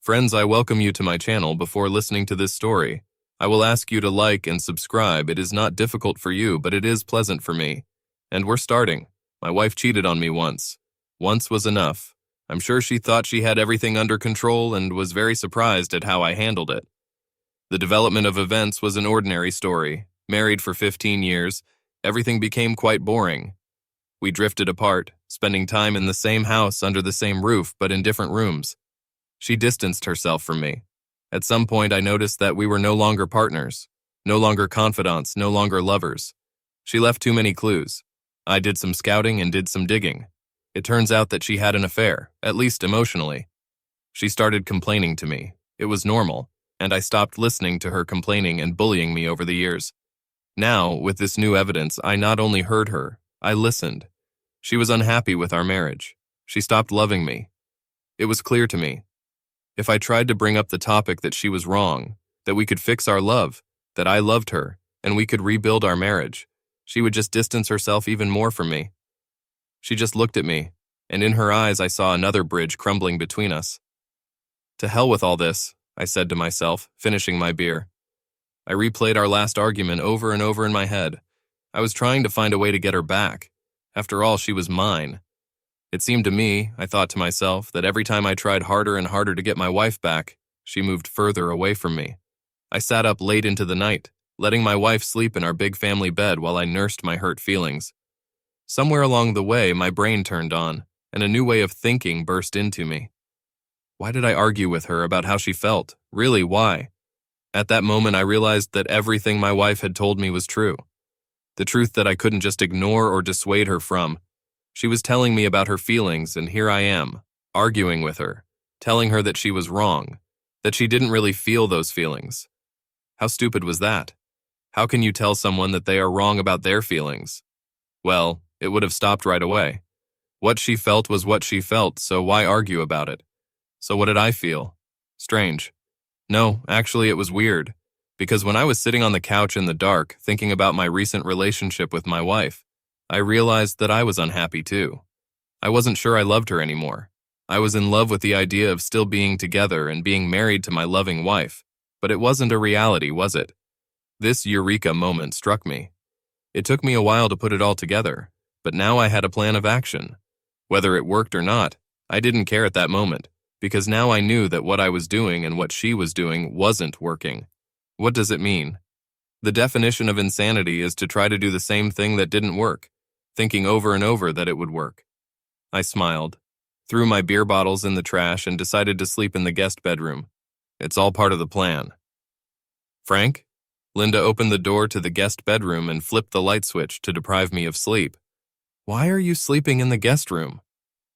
Friends, I welcome you to my channel. Before listening to this story, I will ask you to like and subscribe. It is not difficult for you, but it is pleasant for me. And we're starting. My wife cheated on me once. Once was enough. I'm sure she thought she had everything under control and was very surprised at how I handled it. The development of events was an ordinary story. Married for 15 years, everything became quite boring. We drifted apart, spending time in the same house under the same roof but in different rooms. She distanced herself from me. At some point, I noticed that we were no longer partners, no longer confidants, no longer lovers. She left too many clues. I did some scouting and did some digging. It turns out that she had an affair, at least emotionally. She started complaining to me. It was normal, and I stopped listening to her complaining and bullying me over the years. Now, with this new evidence, I not only heard her, I listened. She was unhappy with our marriage. She stopped loving me. It was clear to me. If I tried to bring up the topic that she was wrong, that we could fix our love, that I loved her, and we could rebuild our marriage, she would just distance herself even more from me. She just looked at me, and in her eyes I saw another bridge crumbling between us. To hell with all this, I said to myself, finishing my beer. I replayed our last argument over and over in my head. I was trying to find a way to get her back. After all, she was mine. It seemed to me, I thought to myself, that every time I tried harder and harder to get my wife back, she moved further away from me. I sat up late into the night, letting my wife sleep in our big family bed while I nursed my hurt feelings. Somewhere along the way, my brain turned on, and a new way of thinking burst into me. Why did I argue with her about how she felt? Really, why? At that moment, I realized that everything my wife had told me was true. The truth that I couldn't just ignore or dissuade her from. She was telling me about her feelings, and here I am, arguing with her, telling her that she was wrong, that she didn't really feel those feelings. How stupid was that? How can you tell someone that they are wrong about their feelings? Well, it would have stopped right away. What she felt was what she felt, so why argue about it? So what did I feel? Strange. No, actually it was weird. Because when I was sitting on the couch in the dark, thinking about my recent relationship with my wife, I realized that I was unhappy too. I wasn't sure I loved her anymore. I was in love with the idea of still being together and being married to my loving wife, but it wasn't a reality, was it? This eureka moment struck me. It took me a while to put it all together, but now I had a plan of action. Whether it worked or not, I didn't care at that moment, because now I knew that what I was doing and what she was doing wasn't working. What does it mean? The definition of insanity is to try to do the same thing that didn't work, thinking over and over that it would work. I smiled, threw my beer bottles in the trash, and decided to sleep in the guest bedroom. It's all part of the plan. Frank? Linda opened the door to the guest bedroom and flipped the light switch to deprive me of sleep. Why are you sleeping in the guest room?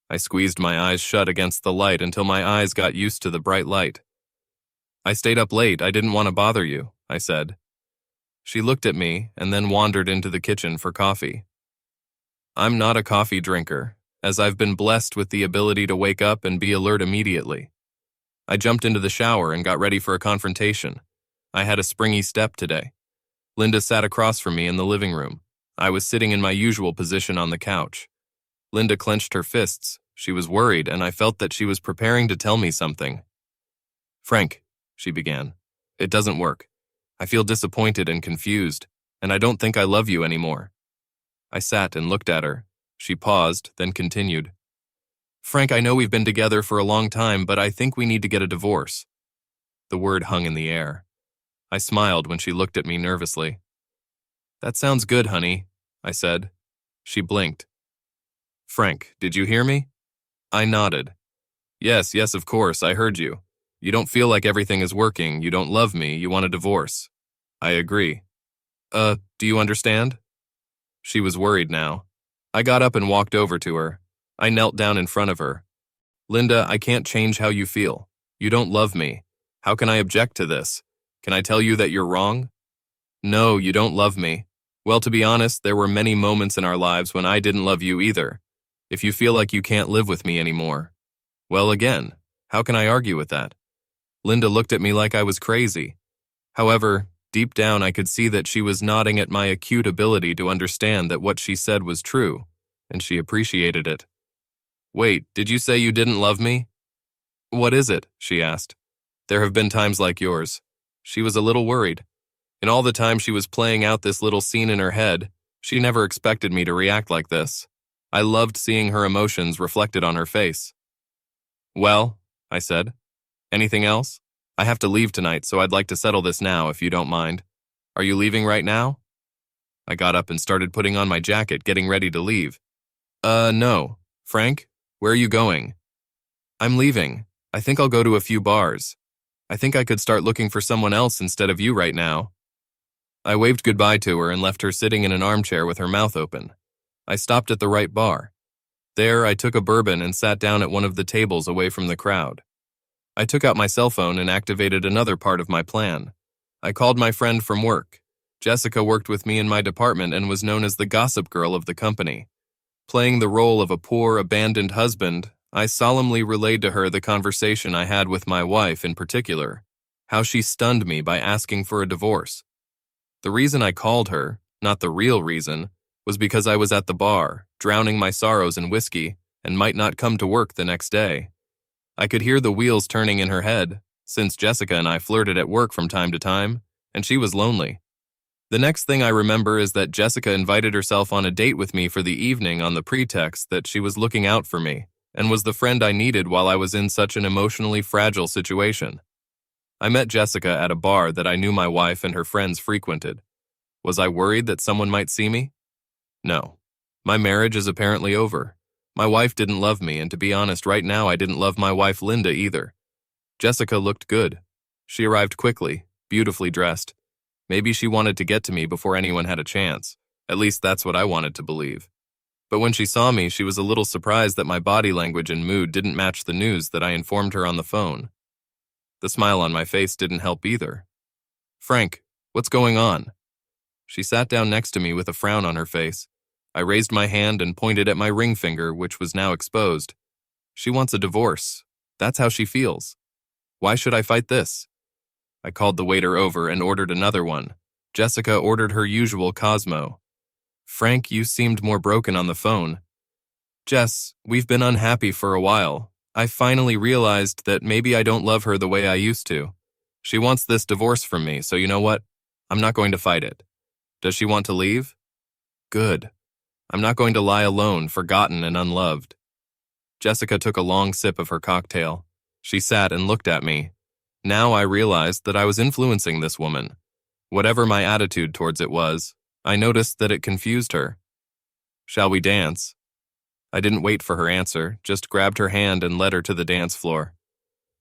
I squeezed my eyes shut against the light until my eyes got used to the bright light. I stayed up late. I didn't want to bother you, I said. She looked at me and then wandered into the kitchen for coffee. I'm not a coffee drinker, as I've been blessed with the ability to wake up and be alert immediately. I jumped into the shower and got ready for a confrontation. I had a springy step today. Linda sat across from me in the living room. I was sitting in my usual position on the couch. Linda clenched her fists. She was worried, and I felt that she was preparing to tell me something. Frank, she began, it doesn't work. I feel disappointed and confused, and I don't think I love you anymore. I sat and looked at her. She paused, then continued. Frank, I know we've been together for a long time, but I think we need to get a divorce. The word hung in the air. I smiled when she looked at me nervously. That sounds good, honey, I said. She blinked. Frank, did you hear me? I nodded. Yes, of course, I heard you. You don't feel like everything is working, you don't love me, you want a divorce. I agree. Do you understand? She was worried now. I got up and walked over to her. I knelt down in front of her. Linda, I can't change how you feel. You don't love me. How can I object to this? Can I tell you that you're wrong? No, you don't love me. Well, to be honest, there were many moments in our lives when I didn't love you either. If you feel like you can't live with me anymore, well, again, how can I argue with that? Linda looked at me like I was crazy. However, deep down I could see that she was nodding at my acute ability to understand that what she said was true, and she appreciated it. Wait, did you say you didn't love me? What is it? She asked. There have been times like yours. She was a little worried. In all the time she was playing out this little scene in her head, she never expected me to react like this. I loved seeing her emotions reflected on her face. Well, I said. Anything else? I have to leave tonight, so I'd like to settle this now, if you don't mind. Are you leaving right now? I got up and started putting on my jacket, getting ready to leave. No. Frank, where are you going? I'm leaving. I think I'll go to a few bars. I think I could start looking for someone else instead of you right now. I waved goodbye to her and left her sitting in an armchair with her mouth open. I stopped at the right bar. There, I took a bourbon and sat down at one of the tables away from the crowd. I took out my cell phone and activated another part of my plan. I called my friend from work. Jessica worked with me in my department and was known as the gossip girl of the company. Playing the role of a poor, abandoned husband, I solemnly relayed to her the conversation I had with my wife in particular, how she stunned me by asking for a divorce. The reason I called her, not the real reason, was because I was at the bar, drowning my sorrows in whiskey, and might not come to work the next day. I could hear the wheels turning in her head, since Jessica and I flirted at work from time to time, and she was lonely. The next thing I remember is that Jessica invited herself on a date with me for the evening on the pretext that she was looking out for me and was the friend I needed while I was in such an emotionally fragile situation. I met Jessica at a bar that I knew my wife and her friends frequented. Was I worried that someone might see me? No. My marriage is apparently over. My wife didn't love me, and to be honest, right now I didn't love my wife Linda either. Jessica looked good. She arrived quickly, beautifully dressed. Maybe she wanted to get to me before anyone had a chance. At least that's what I wanted to believe. But when she saw me, she was a little surprised that my body language and mood didn't match the news that I informed her on the phone. The smile on my face didn't help either. Frank, what's going on? She sat down next to me with a frown on her face. I raised my hand and pointed at my ring finger, which was now exposed. She wants a divorce. That's how she feels. Why should I fight this? I called the waiter over and ordered another one. Jessica ordered her usual Cosmo. Frank, you seemed more broken on the phone. Jess, we've been unhappy for a while. I finally realized that maybe I don't love her the way I used to. She wants this divorce from me, so you know what? I'm not going to fight it. Does she want to leave? Good. I'm not going to lie alone, forgotten and unloved. Jessica took a long sip of her cocktail. She sat and looked at me. Now I realized that I was influencing this woman. Whatever my attitude towards it was, I noticed that it confused her. Shall we dance? I didn't wait for her answer, just grabbed her hand and led her to the dance floor.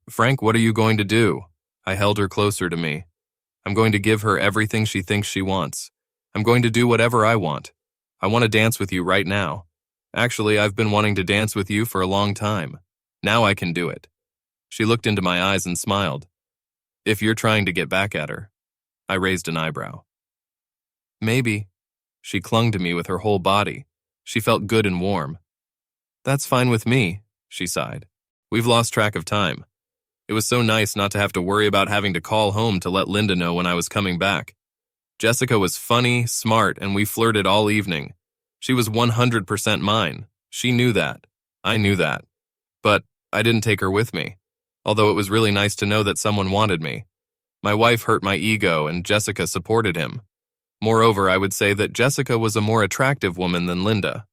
Frank, what are you going to do? I held her closer to me. I'm going to give her everything she thinks she wants. I'm going to do whatever I want. I want to dance with you right now. Actually, I've been wanting to dance with you for a long time. Now I can do it. She looked into my eyes and smiled. If you're trying to get back at her. I raised an eyebrow. Maybe. She clung to me with her whole body. She felt good and warm. That's fine with me, she sighed. We've lost track of time. It was so nice not to have to worry about having to call home to let Linda know when I was coming back. Jessica was funny, smart, and we flirted all evening. She was 100% mine. She knew that. I knew that. But I didn't take her with me, although it was really nice to know that someone wanted me. My wife hurt my ego, and Jessica supported him. Moreover, I would say that Jessica was a more attractive woman than Linda.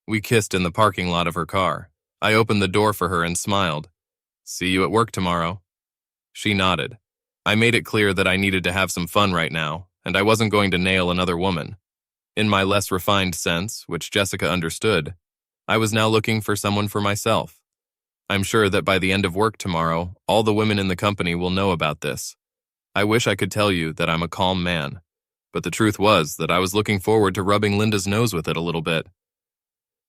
We kissed in the parking lot of her car. I opened the door for her and smiled. See you at work tomorrow. She nodded. I made it clear that I needed to have some fun right now, and I wasn't going to nail another woman. In my less refined sense, which Jessica understood, I was now looking for someone for myself. I'm sure that by the end of work tomorrow, all the women in the company will know about this. I wish I could tell you that I'm a calm man, but the truth was that I was looking forward to rubbing Linda's nose with it a little bit.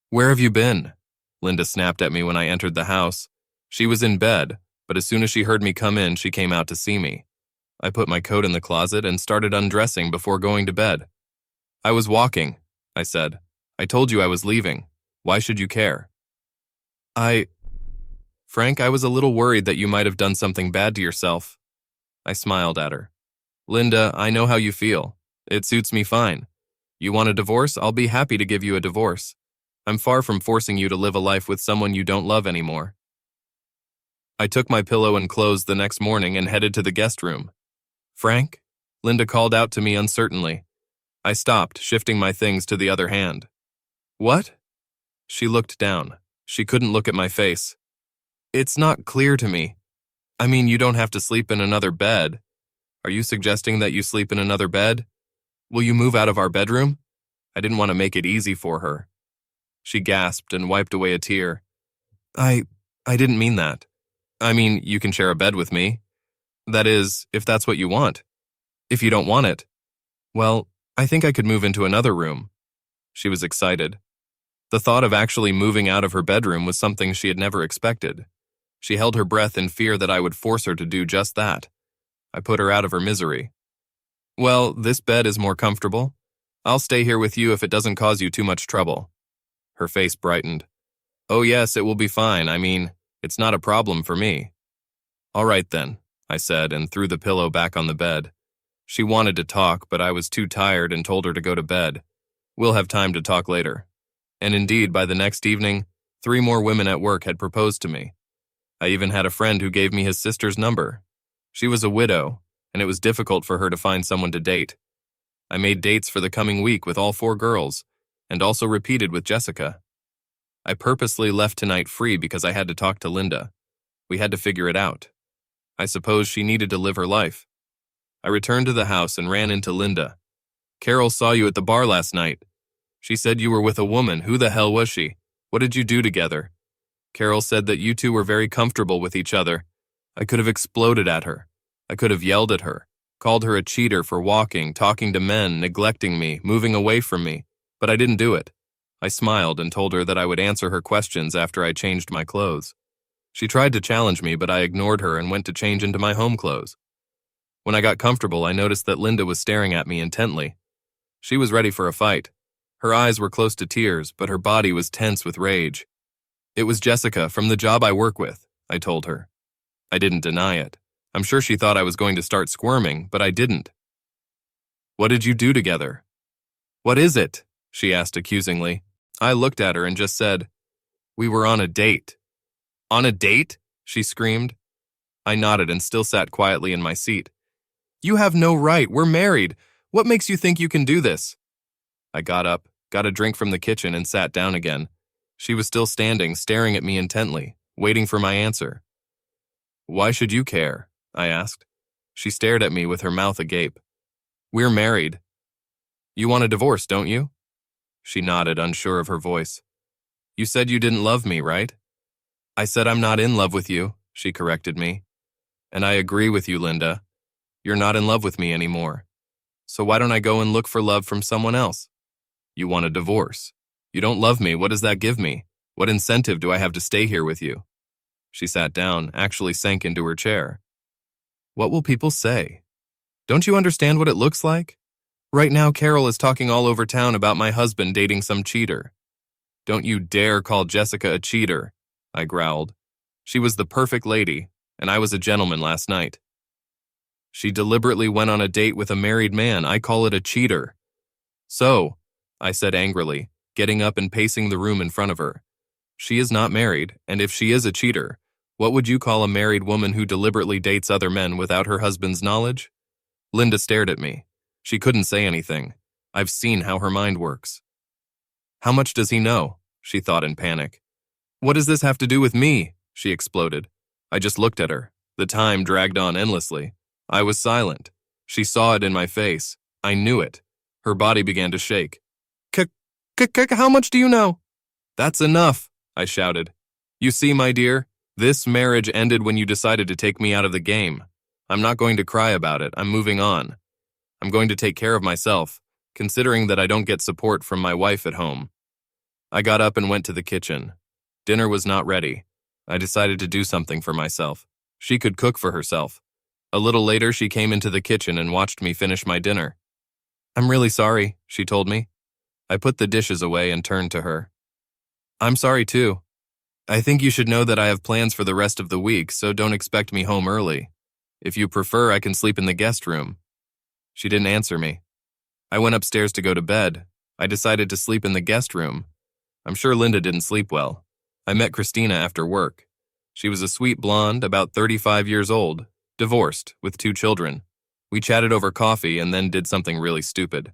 Where have you been? Linda snapped at me when I entered the house. She was in bed, but as soon as she heard me come in, she came out to see me. I put my coat in the closet and started undressing before going to bed. I was walking, I said. I told you I was leaving. Why should you care? Frank, I was a little worried that you might have done something bad to yourself. I smiled at her. Linda, I know how you feel. It suits me fine. You want a divorce? I'll be happy to give you a divorce. I'm far from forcing you to live a life with someone you don't love anymore. I took my pillow and clothes the next morning and headed to the guest room. "Frank?" Linda called out to me uncertainly. I stopped, shifting my things to the other hand. "What?" She looked down. She couldn't look at my face. "It's not clear to me. I mean, you don't have to sleep in another bed. Are you suggesting that you sleep in another bed? Will you move out of our bedroom?" I didn't want to make it easy for her. She gasped and wiped away a tear. I didn't mean that. I mean, you can share a bed with me. That is, if that's what you want. If you don't want it, well, I think I could move into another room." She was excited. The thought of actually moving out of her bedroom was something she had never expected. She held her breath in fear that I would force her to do just that. I put her out of her misery. "Well, this bed is more comfortable. I'll stay here with you if it doesn't cause you too much trouble." Her face brightened. "Oh yes, it will be fine. I mean, it's not a problem for me." "All right then," I said and threw the pillow back on the bed. She wanted to talk, but I was too tired and told her to go to bed. "We'll have time to talk later." And indeed, by the next evening, 3 more women at work had proposed to me. I even had a friend who gave me his sister's number. She was a widow, and it was difficult for her to find someone to date. I made dates for the coming week with all 4 girls, and also repeated with Jessica. I purposely left tonight free because I had to talk to Linda. We had to figure it out. I suppose she needed to live her life. I returned to the house and ran into Linda. "Carol saw you at the bar last night. She said you were with a woman. Who the hell was she? What did you do together?" Carol said that you two were very comfortable with each other. I could have exploded at her. I could have yelled at her, called her a cheater for walking, talking to men, neglecting me, moving away from me, but I didn't do it. I smiled and told her that I would answer her questions after I changed my clothes. She tried to challenge me, but I ignored her and went to change into my home clothes. When I got comfortable, I noticed that Linda was staring at me intently. She was ready for a fight. Her eyes were close to tears, but her body was tense with rage. "It was Jessica from the job I work with," I told her. I didn't deny it. I'm sure she thought I was going to start squirming, but I didn't. "What did you do together?" "What is it?" she asked accusingly. I looked at her and just said, "We were on a date." "On a date?" she screamed. I nodded and still sat quietly in my seat. "You have no right. We're married. What makes you think you can do this?" I got up, got a drink from the kitchen, and sat down again. She was still standing, staring at me intently, waiting for my answer. "Why should you care?" I asked. She stared at me with her mouth agape. "We're married. You want a divorce, don't you?" She nodded, unsure of her voice. "You said you didn't love me, right?" "I said I'm not in love with you," she corrected me. "And I agree with you, Linda. You're not in love with me anymore. So why don't I go and look for love from someone else?" "You want a divorce. You don't love me. What does that give me? What incentive do I have to stay here with you?" She sat down, actually sank into her chair. "What will people say? Don't you understand what it looks like? Right now, Carol is talking all over town about my husband dating some cheater." "Don't you dare call Jessica a cheater," I growled. "She was the perfect lady, and I was a gentleman last night." "She deliberately went on a date with a married man. I call it a cheater." "So," I said angrily, getting up and pacing the room in front of her. "She is not married, and if she is a cheater, what would you call a married woman who deliberately dates other men without her husband's knowledge?" Linda stared at me. She couldn't say anything. I've seen how her mind works. "How much does he know?" she thought in panic. "What does this have to do with me?" she exploded. I just looked at her. The time dragged on endlessly. I was silent. She saw it in my face. I knew it. Her body began to shake. How much do you know?" "That's enough," I shouted. "You see, my dear, this marriage ended when you decided to take me out of the game. I'm not going to cry about it. I'm moving on. I'm going to take care of myself, considering that I don't get support from my wife at home." I got up and went to the kitchen. Dinner was not ready. I decided to do something for myself. She could cook for herself. A little later, she came into the kitchen and watched me finish my dinner. "I'm really sorry," she told me. I put the dishes away and turned to her. "I'm sorry too. I think you should know that I have plans for the rest of the week, so don't expect me home early. If you prefer, I can sleep in the guest room." She didn't answer me. I went upstairs to go to bed. I decided to sleep in the guest room. I'm sure Linda didn't sleep well. I met Christina after work. She was a sweet blonde, about 35 years old, divorced, with 2 children. We chatted over coffee and then did something really stupid.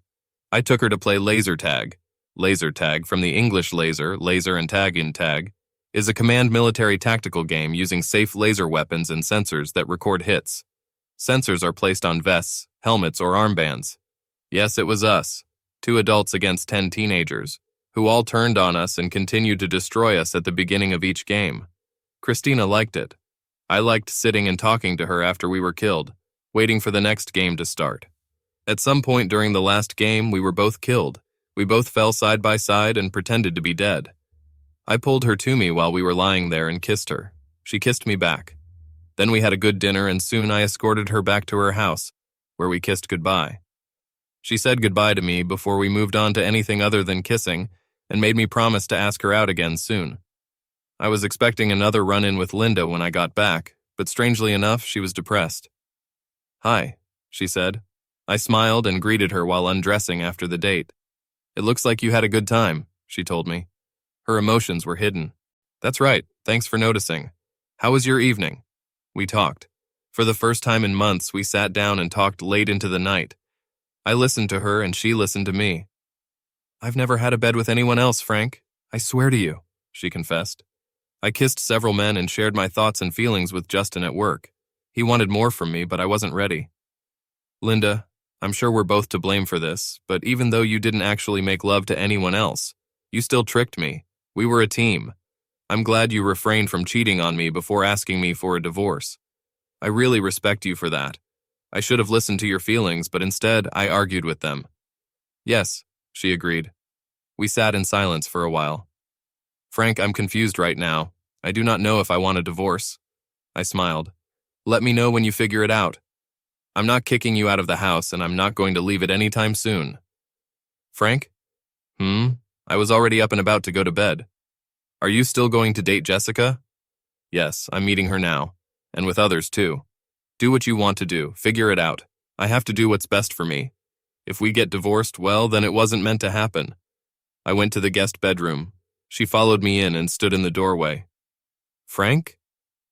I took her to play laser tag. Laser tag, from the English laser, laser and tag in tag, is a command military tactical game using safe laser weapons and sensors that record hits. Sensors are placed on vests, helmets, or armbands. Yes, it was us, 2 adults against 10 teenagers, who all turned on us and continued to destroy us at the beginning of each game. Christina liked it. I liked sitting and talking to her after we were killed, waiting for the next game to start. At some point during the last game, we were both killed. We both fell side by side and pretended to be dead. I pulled her to me while we were lying there and kissed her. She kissed me back. Then we had a good dinner and soon I escorted her back to her house, where we kissed goodbye. She said goodbye to me before we moved on to anything other than kissing and made me promise to ask her out again soon. I was expecting another run-in with Linda when I got back, but strangely enough, she was depressed. "Hi," she said. I smiled and greeted her while undressing after the date. "It looks like you had a good time," she told me. Her emotions were hidden. "That's right, thanks for noticing. How was your evening?" We talked. For the first time in months, we sat down and talked late into the night. I listened to her and she listened to me. "I've never had a bed with anyone else, Frank. I swear to you," she confessed. I kissed several men and shared my thoughts and feelings with Justin at work. He wanted more from me, but I wasn't ready. "Linda, I'm sure we're both to blame for this, but even though you didn't actually make love to anyone else, you still tricked me. We were a team. I'm glad you refrained from cheating on me before asking me for a divorce. I really respect you for that. I should have listened to your feelings, but instead I argued with them." "Yes," she agreed. We sat in silence for a while. "Frank, I'm confused right now. I do not know if I want a divorce." I smiled. "Let me know when you figure it out. I'm not kicking you out of the house, and I'm not going to leave it anytime soon." "Frank?" I was already up and about to go to bed." "Are you still going to date Jessica?" "Yes, I'm meeting her now, and with others too. Do what you want to do, figure it out. I have to do what's best for me. If we get divorced, well, then it wasn't meant to happen." I went to the guest bedroom. She followed me in and stood in the doorway. "Frank?"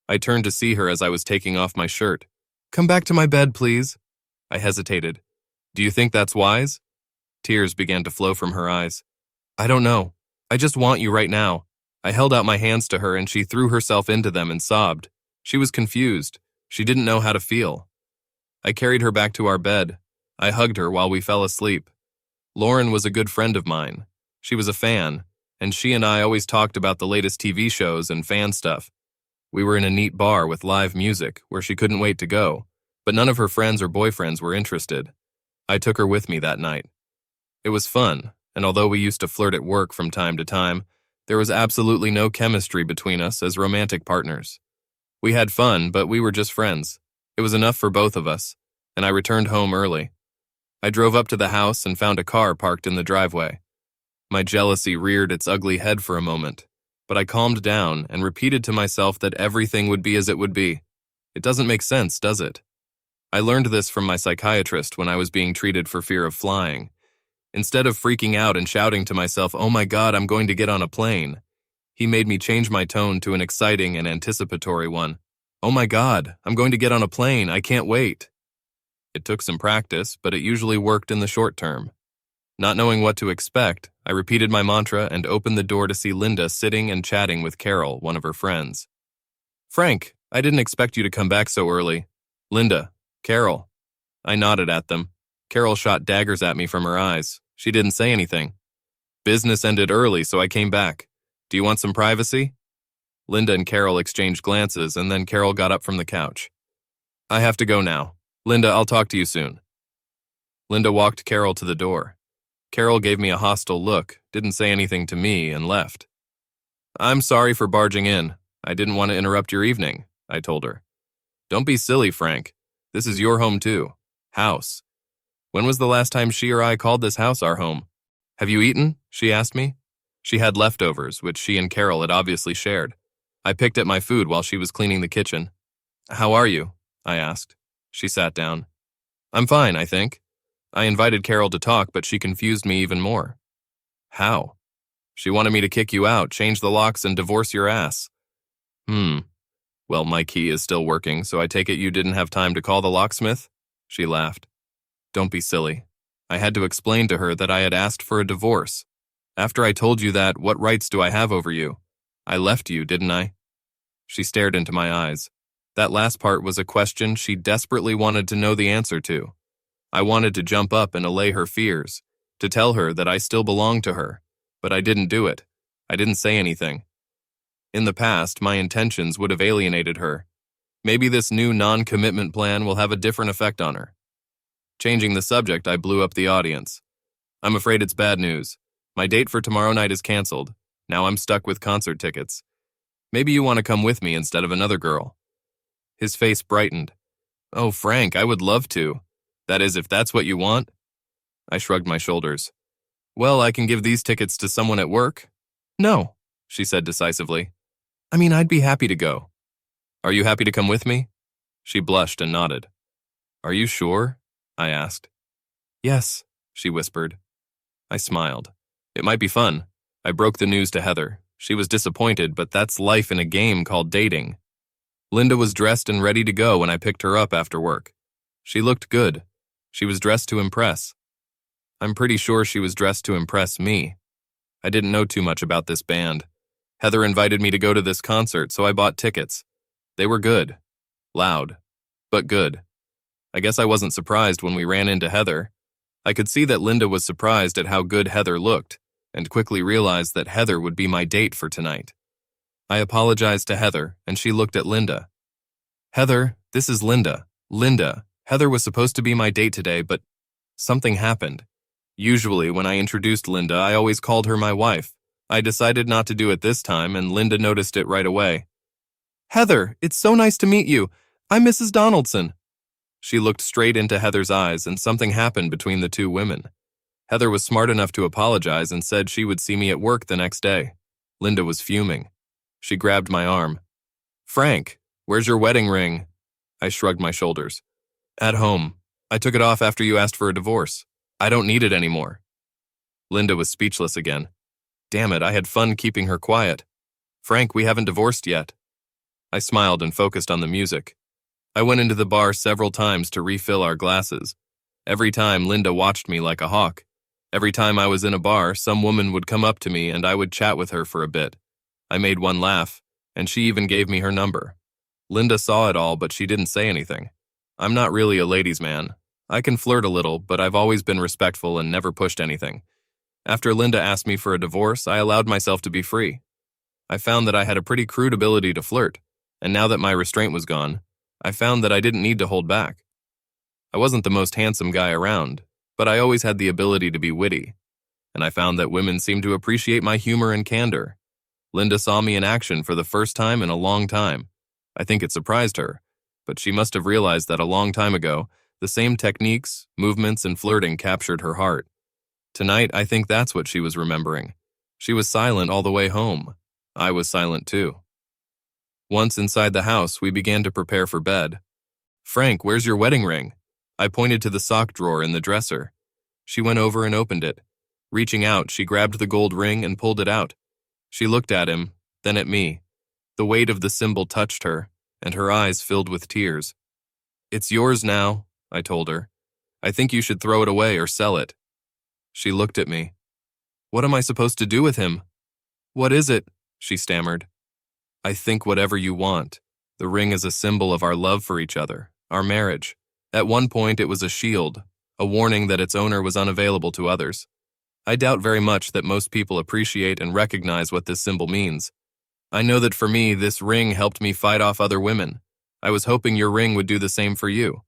I turned to see her as I was taking off my shirt. "Come back to my bed, please." I hesitated. "Do you think that's wise?" Tears began to flow from her eyes. "I don't know. I just want you right now." I held out my hands to her and she threw herself into them and sobbed. She was confused. She didn't know how to feel. I carried her back to our bed. I hugged her while we fell asleep. Lauren was a good friend of mine. She was a fan, and she and I always talked about the latest TV shows and fan stuff. We were in a neat bar with live music where she couldn't wait to go, but none of her friends or boyfriends were interested. I took her with me that night. It was fun, and although we used to flirt at work from time to time, there was absolutely no chemistry between us as romantic partners. We had fun, but we were just friends. It was enough for both of us, and I returned home early. I drove up to the house and found a car parked in the driveway. My jealousy reared its ugly head for a moment, but I calmed down and repeated to myself that everything would be as it would be. It doesn't make sense, does it? I learned this from my psychiatrist when I was being treated for fear of flying. Instead of freaking out and shouting to myself, "Oh my God, I'm going to get on a plane," he made me change my tone to an exciting and anticipatory one. "Oh my God, I'm going to get on a plane, I can't wait." It took some practice, but it usually worked in the short term. Not knowing what to expect, I repeated my mantra and opened the door to see Linda sitting and chatting with Carol, one of her friends. "Frank, I didn't expect you to come back so early." "Linda, Carol." I nodded at them. Carol shot daggers at me from her eyes. She didn't say anything. "Business ended early, so I came back. Do you want some privacy?" Linda and Carol exchanged glances, and then Carol got up from the couch. "I have to go now. Linda, I'll talk to you soon." Linda walked Carol to the door. Carol gave me a hostile look, didn't say anything to me, and left. "I'm sorry for barging in. I didn't want to interrupt your evening," I told her. "Don't be silly, Frank. This is your home too. House. When was the last time she or I called this house our home?" "Have you eaten?" she asked me. She had leftovers, which she and Carol had obviously shared. I picked at my food while she was cleaning the kitchen. "How are you?" I asked. She sat down. "I'm fine, I think." I invited Carol to talk, but she confused me even more. "How?" "She wanted me to kick you out, change the locks, and divorce your ass." Well, my key is still working, so I take it you didn't have time to call the locksmith? She laughed. Don't be silly. I had to explain to her that I had asked for a divorce. After I told you that, what rights do I have over you? I left you, didn't I? She stared into my eyes. That last part was a question she desperately wanted to know the answer to. I wanted to jump up and allay her fears, to tell her that I still belonged to her, but I didn't do it. I didn't say anything. In the past, my intentions would have alienated her. Maybe this new non-commitment plan will have a different effect on her. Changing the subject, I blew up the audience. I'm afraid it's bad news. My date for tomorrow night is canceled. Now I'm stuck with concert tickets. Maybe you want to come with me instead of another girl. His face brightened. Oh, Frank, I would love to. That is, if that's what you want. I shrugged my shoulders. Well, I can give these tickets to someone at work. No, she said decisively. I mean, I'd be happy to go. Are you happy to come with me? She blushed and nodded. Are you sure? I asked. Yes, she whispered. I smiled. It might be fun. I broke the news to Heather. She was disappointed, but that's life in a game called dating. Linda was dressed and ready to go when I picked her up after work. She looked good. She was dressed to impress. I'm pretty sure she was dressed to impress me. I didn't know too much about this band. Heather invited me to go to this concert, so I bought tickets. They were good. Loud. But good. I guess I wasn't surprised when we ran into Heather. I could see that Linda was surprised at how good Heather looked, and quickly realized that Heather would be my date for tonight. I apologized to Heather, and she looked at Linda. Heather, this is Linda. Linda, Heather was supposed to be my date today, but something happened. Usually, when I introduced Linda, I always called her my wife. I decided not to do it this time, and Linda noticed it right away. Heather, it's so nice to meet you. I'm Mrs. Donaldson. She looked straight into Heather's eyes, and something happened between the two women. Heather was smart enough to apologize and said she would see me at work the next day. Linda was fuming. She grabbed my arm. Frank, where's your wedding ring? I shrugged my shoulders. At home. I took it off after you asked for a divorce. I don't need it anymore. Linda was speechless again. Damn it, I had fun keeping her quiet. Frank, we haven't divorced yet. I smiled and focused on the music. I went into the bar several times to refill our glasses. Every time, Linda watched me like a hawk. Every time I was in a bar, some woman would come up to me and I would chat with her for a bit. I made one laugh, and she even gave me her number. Linda saw it all, but she didn't say anything. I'm not really a ladies' man. I can flirt a little, but I've always been respectful and never pushed anything. After Linda asked me for a divorce, I allowed myself to be free. I found that I had a pretty crude ability to flirt, and now that my restraint was gone, I found that I didn't need to hold back. I wasn't the most handsome guy around, but I always had the ability to be witty, and I found that women seemed to appreciate my humor and candor. Linda saw me in action for the first time in a long time. I think it surprised her, but she must have realized that a long time ago, the same techniques, movements, and flirting captured her heart. Tonight, I think that's what she was remembering. She was silent all the way home. I was silent too. Once inside the house, we began to prepare for bed. Frank, where's your wedding ring? I pointed to the sock drawer in the dresser. She went over and opened it. Reaching out, she grabbed the gold ring and pulled it out. She looked at him, then at me. The weight of the symbol touched her, and her eyes filled with tears. It's yours now, I told her. I think you should throw it away or sell it. She looked at me. What am I supposed to do with him? What is it? She stammered. I think whatever you want. The ring is a symbol of our love for each other, our marriage. At one point, it was a shield, a warning that its owner was unavailable to others. I doubt very much that most people appreciate and recognize what this symbol means. I know that for me, this ring helped me fight off other women. I was hoping your ring would do the same for you.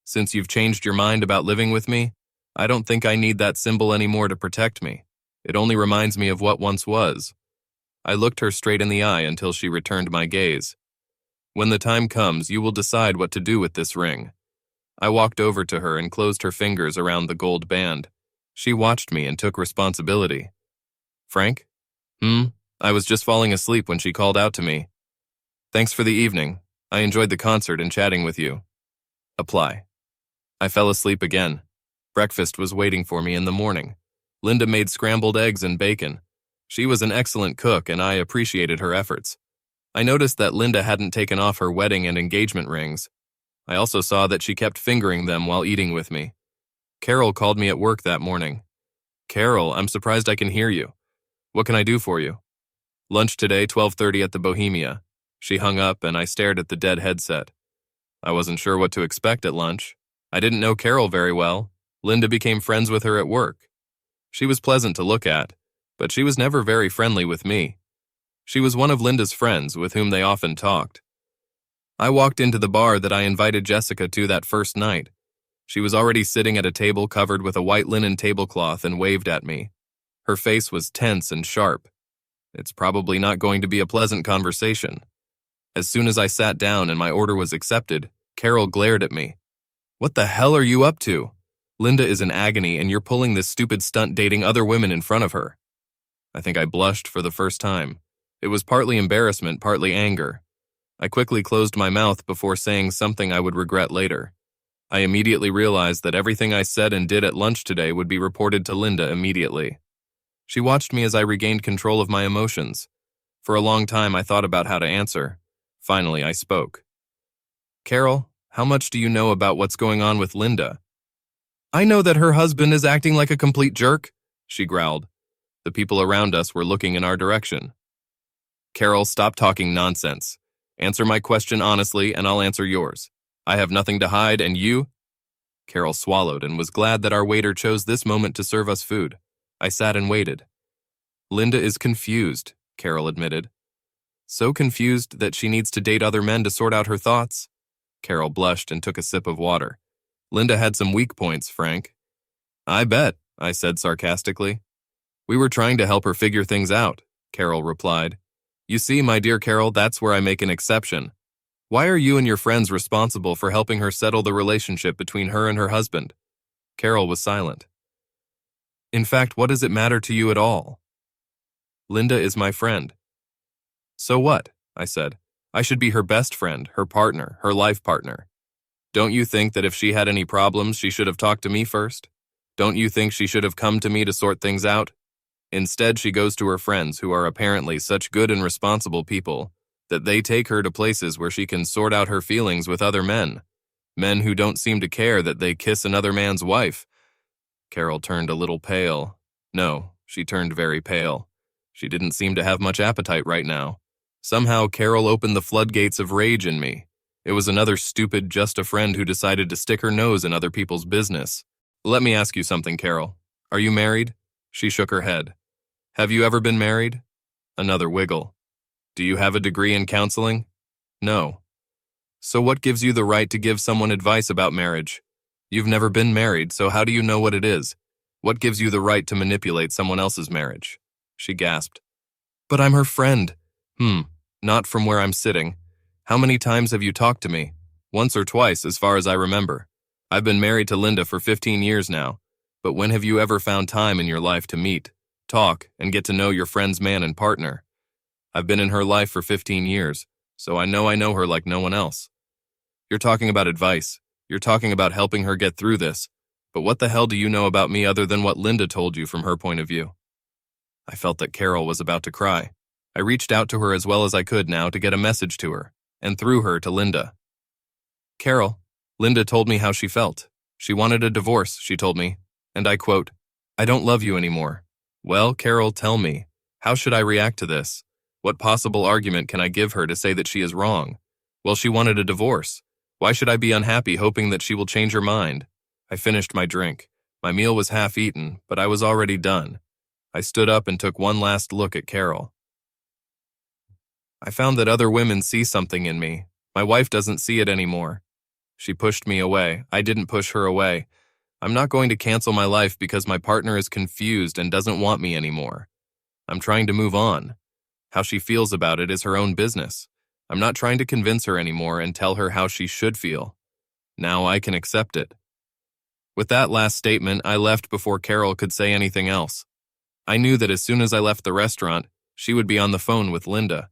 Since you've changed your mind about living with me, I don't think I need that symbol anymore to protect me. It only reminds me of what once was. I looked her straight in the eye until she returned my gaze. When the time comes, you will decide what to do with this ring. I walked over to her and closed her fingers around the gold band. She watched me and took responsibility. Frank? I was just falling asleep when she called out to me. Thanks for the evening. I enjoyed the concert and chatting with you. Apply. I fell asleep again. Breakfast was waiting for me in the morning. Linda made scrambled eggs and bacon. She was an excellent cook and I appreciated her efforts. I noticed that Linda hadn't taken off her wedding and engagement rings. I also saw that she kept fingering them while eating with me. Carol called me at work that morning. "Carol, I'm surprised I can hear you. What can I do for you?" "Lunch today, 12:30 at the Bohemia." She hung up and I stared at the dead headset. I wasn't sure what to expect at lunch. I didn't know Carol very well. Linda became friends with her at work. She was pleasant to look at, but she was never very friendly with me. She was one of Linda's friends with whom they often talked. I walked into the bar that I invited Jessica to that first night. She was already sitting at a table covered with a white linen tablecloth and waved at me. Her face was tense and sharp. It's probably not going to be a pleasant conversation. As soon as I sat down and my order was accepted, Carol glared at me. "What the hell are you up to? Linda is in agony and you're pulling this stupid stunt dating other women in front of her." I think I blushed for the first time. It was partly embarrassment, partly anger. I quickly closed my mouth before saying something I would regret later. I immediately realized that everything I said and did at lunch today would be reported to Linda immediately. She watched me as I regained control of my emotions. For a long time I thought about how to answer. Finally, I spoke. "Carol, how much do you know about what's going on with Linda?" "I know that her husband is acting like a complete jerk," she growled. The people around us were looking in our direction. "Carol, stop talking nonsense. Answer my question honestly and I'll answer yours. I have nothing to hide and you—" Carol swallowed and was glad that our waiter chose this moment to serve us food. I sat and waited. "Linda is confused," Carol admitted. "So confused that she needs to date other men to sort out her thoughts." Carol blushed and took a sip of water. "Linda had some weak points, Frank." "I bet," I said sarcastically. "We were trying to help her figure things out," Carol replied. "You see, my dear Carol, that's where I make an exception. Why are you and your friends responsible for helping her settle the relationship between her and her husband?" Carol was silent. "In fact, what does it matter to you at all?" "Linda is my friend." "So what?" I said. "I should be her best friend, her partner, her life partner. Don't you think that if she had any problems, she should have talked to me first? Don't you think she should have come to me to sort things out? Instead, she goes to her friends, who are apparently such good and responsible people, that they take her to places where she can sort out her feelings with other men. Men who don't seem to care that they kiss another man's wife." Carol turned a little pale. No, she turned very pale. She didn't seem to have much appetite right now. Somehow, Carol opened the floodgates of rage in me. It was another stupid, just a friend who decided to stick her nose in other people's business. "Let me ask you something, Carol. Are you married?" She shook her head. "Have you ever been married?" Another wiggle. "Do you have a degree in counseling?" "No." "So what gives you the right to give someone advice about marriage? You've never been married, so how do you know what it is? What gives you the right to manipulate someone else's marriage?" She gasped. "But I'm her friend." Not from where I'm sitting. How many times have you talked to me?" "Once or twice, as far as I remember. I've been married to Linda for 15 years now, but when have you ever found time in your life to meet, talk, and get to know your friend's man and partner? I've been in her life for 15 years, so I know her like no one else. You're talking about advice. You're talking about helping her get through this. But what the hell do you know about me other than what Linda told you from her point of view?" I felt that Carol was about to cry. I reached out to her as well as I could now to get a message to her, and through her to Linda. "Carol, Linda told me how she felt. She wanted a divorce, she told me, and I quote, 'I don't love you anymore.' Well, Carol, tell me, how should I react to this? What possible argument can I give her to say that she is wrong? Well, she wanted a divorce. Why should I be unhappy hoping that she will change her mind?" I finished my drink. My meal was half eaten, but I was already done. I stood up and took one last look at Carol. "I found that other women see something in me. My wife doesn't see it anymore." She pushed me away. I didn't push her away. "I'm not going to cancel my life because my partner is confused and doesn't want me anymore. I'm trying to move on. How she feels about it is her own business. I'm not trying to convince her anymore and tell her how she should feel. Now I can accept it." With that last statement, I left before Carol could say anything else. I knew that as soon as I left the restaurant, she would be on the phone with Linda.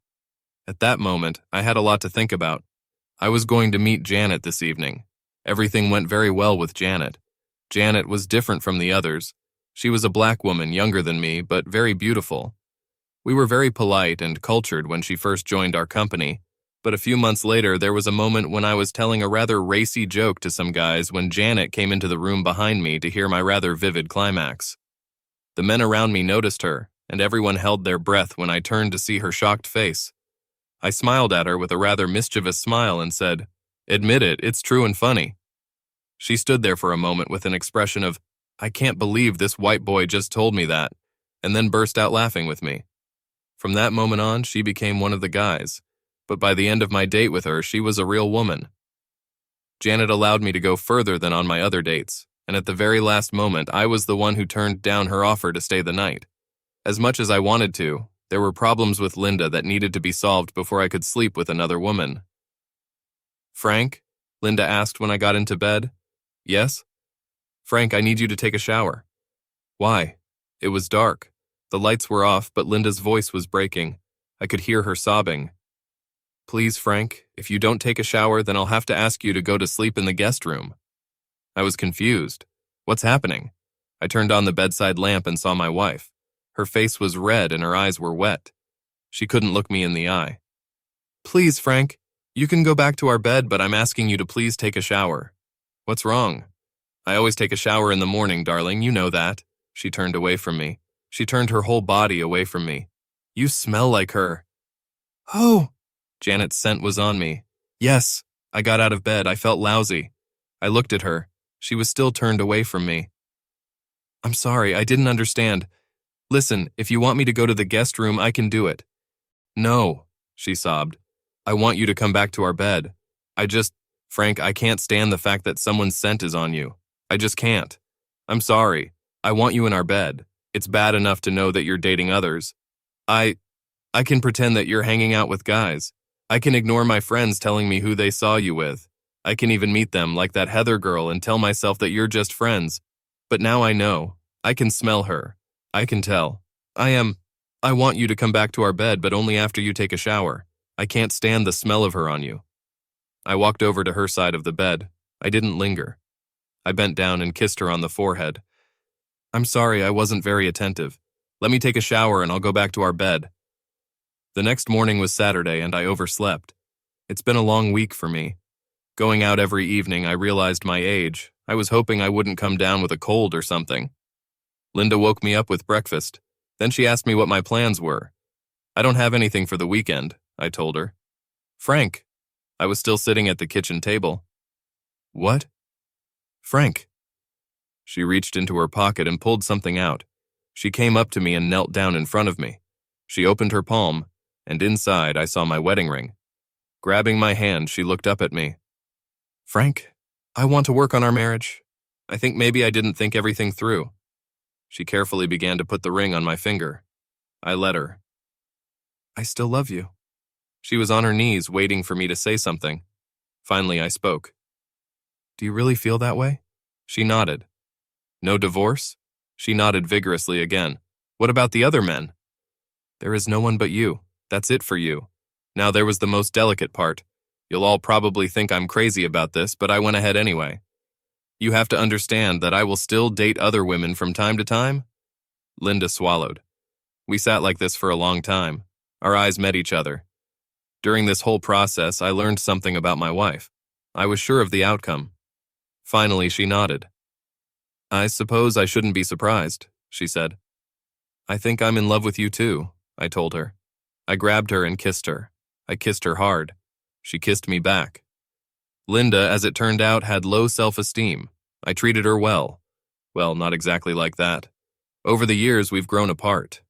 At that moment, I had a lot to think about. I was going to meet Janet this evening. Everything went very well with Janet. Janet was different from the others. She was a black woman, younger than me, but very beautiful. We were very polite and cultured when she first joined our company, but a few months later there was a moment when I was telling a rather racy joke to some guys when Janet came into the room behind me to hear my rather vivid climax. The men around me noticed her, and everyone held their breath when I turned to see her shocked face. I smiled at her with a rather mischievous smile and said, "Admit it, it's true and funny." She stood there for a moment with an expression of, "I can't believe this white boy just told me that," and then burst out laughing with me. From that moment on, she became one of the guys, but by the end of my date with her, she was a real woman. Janet allowed me to go further than on my other dates, and at the very last moment, I was the one who turned down her offer to stay the night. As much as I wanted to, there were problems with Linda that needed to be solved before I could sleep with another woman. "Frank?" Linda asked when I got into bed. "Yes?" "Frank, I need you to take a shower." "Why?" It was dark. The lights were off, but Linda's voice was breaking. I could hear her sobbing. "Please, Frank, if you don't take a shower, then I'll have to ask you to go to sleep in the guest room." I was confused. "What's happening?" I turned on the bedside lamp and saw my wife. Her face was red and her eyes were wet. She couldn't look me in the eye. "Please, Frank, you can go back to our bed, but I'm asking you to please take a shower." "What's wrong?" "I always take a shower in the morning, darling, you know that." She turned away from me. She turned her whole body away from me. "You smell like her." "Oh!" Janet's scent was on me. "Yes." I got out of bed. I felt lousy. I looked at her. She was still turned away from me. "I'm sorry, I didn't understand. Listen, if you want me to go to the guest room, I can do it." "No," she sobbed. "I want you to come back to our bed. Frank, I can't stand the fact that someone's scent is on you. I just can't. I'm sorry. I want you in our bed. It's bad enough to know that you're dating others. I can pretend that you're hanging out with guys. I can ignore my friends telling me who they saw you with. I can even meet them like that Heather girl and tell myself that you're just friends. But now I know. I can smell her. I can tell. I want you to come back to our bed, but only after you take a shower. I can't stand the smell of her on you." I walked over to her side of the bed. I didn't linger. I bent down and kissed her on the forehead. "I'm sorry, I wasn't very attentive. Let me take a shower and I'll go back to our bed." The next morning was Saturday and I overslept. It's been a long week for me. Going out every evening, I realized my age. I was hoping I wouldn't come down with a cold or something. Linda woke me up with breakfast. Then she asked me what my plans were. "I don't have anything for the weekend," I told her. "Frank." I was still sitting at the kitchen table. "What?" "Frank." She reached into her pocket and pulled something out. She came up to me and knelt down in front of me. She opened her palm, and inside I saw my wedding ring. Grabbing my hand, she looked up at me. "Frank, I want to work on our marriage. I think maybe I didn't think everything through." She carefully began to put the ring on my finger. I let her. "I still love you." She was on her knees waiting for me to say something. Finally, I spoke. "Do you really feel that way?" She nodded. "No divorce?" She nodded vigorously again. "What about the other men?" "There is no one but you. That's it for you. Now there was the most delicate part. You'll all probably think I'm crazy about this, but I went ahead anyway. You have to understand that I will still date other women from time to time." Linda swallowed. We sat like this for a long time. Our eyes met each other. During this whole process, I learned something about my wife. I was sure of the outcome. Finally, she nodded. "I suppose I shouldn't be surprised," she said. "I think I'm in love with you too," I told her. I grabbed her and kissed her. I kissed her hard. She kissed me back. Linda, as it turned out, had low self-esteem. I treated her well. Well, not exactly like that. Over the years, we've grown apart.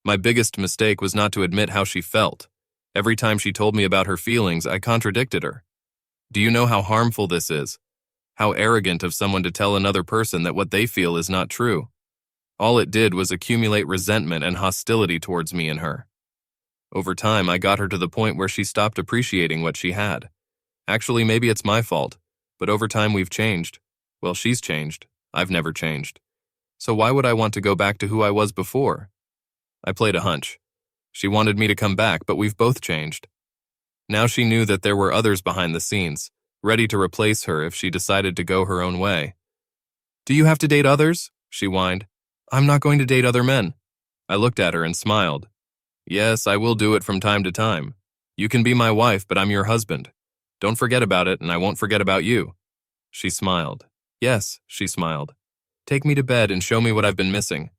My biggest mistake was not to admit how she felt. Every time she told me about her feelings, I contradicted her. Do you know how harmful this is? How arrogant of someone to tell another person that what they feel is not true. All it did was accumulate resentment and hostility towards me and her. Over time, I got her to the point where she stopped appreciating what she had. Actually, maybe it's my fault, but over time we've changed. Well, she's changed. I've never changed. So why would I want to go back to who I was before? I played a hunch. She wanted me to come back, but we've both changed. Now she knew that there were others behind the scenes, ready to replace her if she decided to go her own way. "Do you have to date others?" she whined. "I'm not going to date other men." I looked at her and smiled. Yes, I will do it from time to time. You can be my wife, but I'm your husband. Don't forget about it, and I won't forget about you. She smiled. Yes, she smiled. Take me to bed and show me what I've been missing.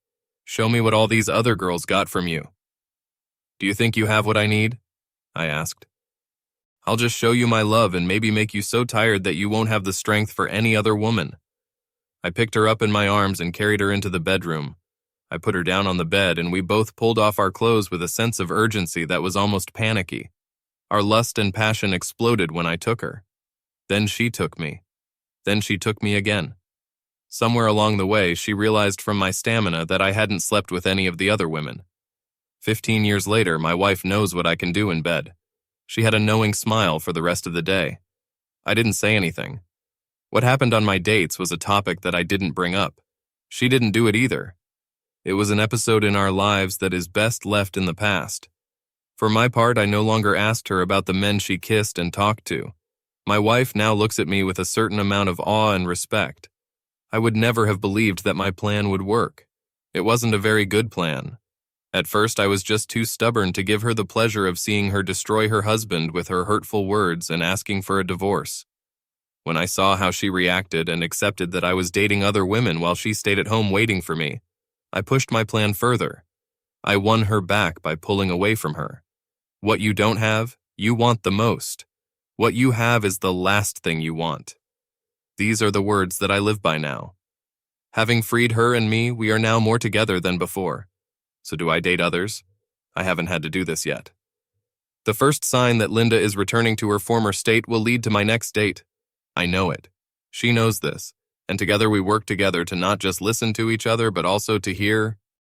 Show me what all these other girls got from you. Do you think you have what I need? I asked. I'll just show you my love and maybe make you so tired that you won't have the strength for any other woman. I picked her up in my arms and carried her into the bedroom. I put her down on the bed and we both pulled off our clothes with a sense of urgency that was almost panicky. Our lust and passion exploded when I took her. Then she took me. Then she took me again. Somewhere along the way, she realized from my stamina that I hadn't slept with any of the other women. 15 years later, my wife knows what I can do in bed. She had a knowing smile for the rest of the day. I didn't say anything. What happened on my dates was a topic that I didn't bring up. She didn't do it either. It was an episode in our lives that is best left in the past. For my part, I no longer asked her about the men she kissed and talked to. My wife now looks at me with a certain amount of awe and respect. I would never have believed that my plan would work. It wasn't a very good plan. At first, I was just too stubborn to give her the pleasure of seeing her destroy her husband with her hurtful words and asking for a divorce. When I saw how she reacted and accepted that I was dating other women while she stayed at home waiting for me, I pushed my plan further. I won her back by pulling away from her. What you don't have, you want the most. What you have is the last thing you want. These are the words that I live by now. Having freed her and me, we are now more together than before. So do I date others? I haven't had to do this yet. The first sign that Linda is returning to her former state will lead to my next date. I know it. She knows this, and together we work together to not just listen to each other, but also to hear,